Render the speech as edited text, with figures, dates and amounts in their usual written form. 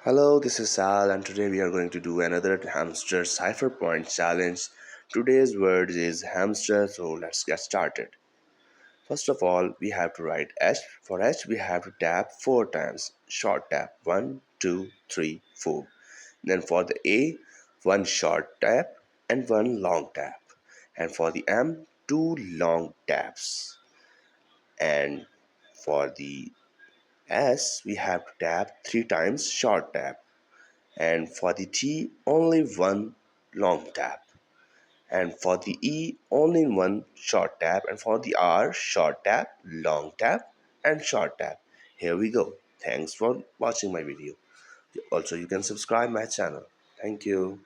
Hello, this is Sal, and today we are going to do another hamster cipher point challenge. Today's word is hamster, so let's get started. First of all, we have to write H. For H, we have to tap four times. Short tap one, two, three, four. Then for the A, one short tap and one long tap. And for the M, two long taps. And for the S, we have to tap three times short tap, and for the T only one long tap, and for the E only one short tap, and for the R short tap, long tap, and short tap. Here we go. Thanks for watching my video. Also, you can subscribe my channel. Thank you.